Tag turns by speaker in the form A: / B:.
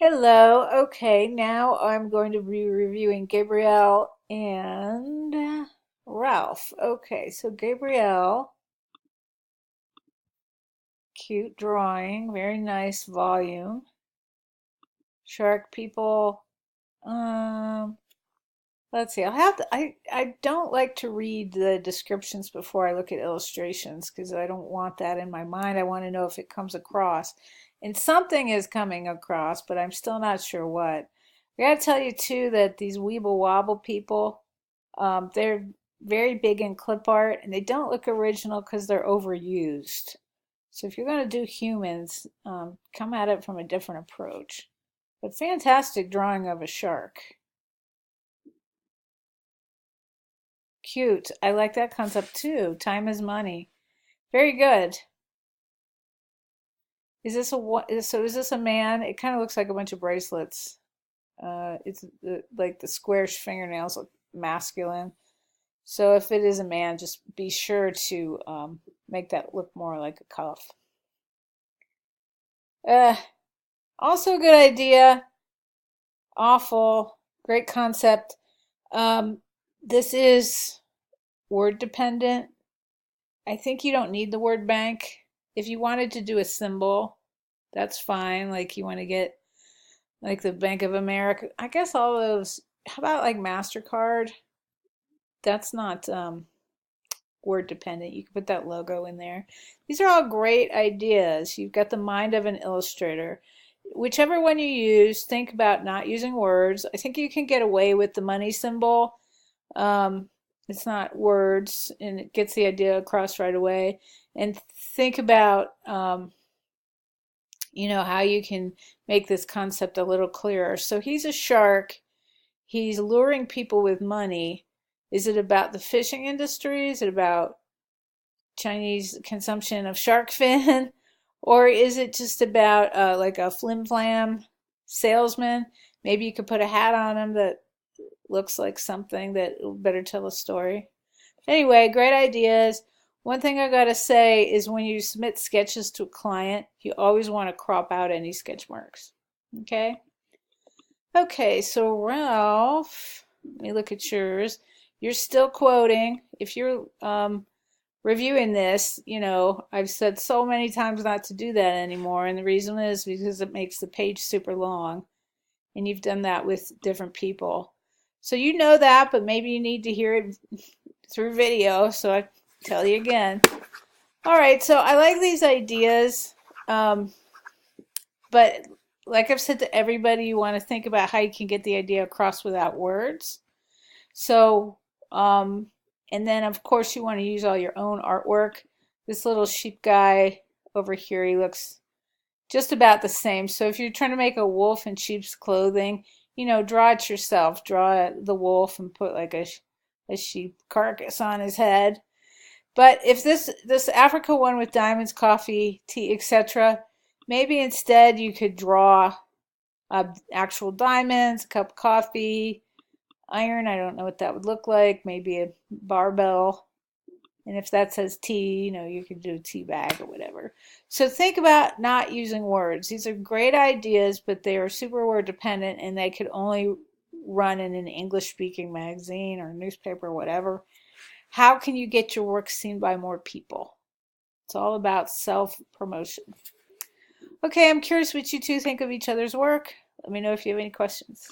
A: Hello. Okay, now I'm going to be reviewing Gabrielle and Ralph. Okay, so Gabrielle, cute drawing, very nice volume. Shark people. Um, let's see. I don't like to read the descriptions before I look at illustrations because I don't want that in my mind. I want to know if it comes across. And something is coming across, but I'm still not sure what. I gotta tell you too that these Weeble Wobble people, they're very big in clip art and they don't look original because they're overused. So if you're going to do humans, come at it from a different approach. But fantastic drawing of a shark. Cute. I like that concept too. Time is money. Very good. Is this is this a man? It kind of looks like a bunch of bracelets. It's like the square fingernails look masculine. So if it is a man, just be sure to make that look more like a cuff. Uh, Also a good idea. Awful. Great concept. Um, this is word dependent. I think you don't need the word bank. If you wanted to do a symbol, that's fine. Like you want to get like the Bank of America. I guess all those, how about like MasterCard? That's not word dependent. You can put that logo in there. These are all great ideas. You've got the mind of an illustrator. Whichever one you use, think about not using words. I think you can get away with the money symbol. Um, it's not words and it gets the idea across right away. And think about, how you can make this concept a little clearer. So he's a shark. He's luring people with money. Is it about the fishing industry? Is it about Chinese consumption of shark fin? Or is it just about like a flim flam salesman? Maybe you could put a hat on him that looks like something that will better tell a story. Anyway, great ideas. One thing I gotta say is when you submit sketches to a client, you always want to crop out any sketch marks. Okay? Okay, so Ralph, let me look at yours. You're still quoting. If you're reviewing this, I've said so many times not to do that anymore, and the reason is because it makes the page super long, and you've done that with different people. So you know that, but maybe you need to hear it through video, so I tell you again. All right, so I like these ideas, but like I've said to everybody, you want to think about how you can get the idea across without words. So, and then of course you want to use all your own artwork. This little sheep guy over here, he looks just about the same. So if you're trying to make a wolf in sheep's clothing, draw it yourself. Draw the wolf and put like a sheep carcass on his head. But if this Africa one with diamonds, coffee, tea, etc., maybe instead you could draw actual diamonds, a cup of coffee, iron. I don't know what that would look like. Maybe a barbell. And if that says tea, you could do a tea bag or whatever. So think about not using words. These are great ideas, but they are super word dependent and they could only run in an English speaking magazine or newspaper or whatever. How can you get your work seen by more people? It's all about self promotion. Okay, I'm curious what you two think of each other's work. Let me know if you have any questions.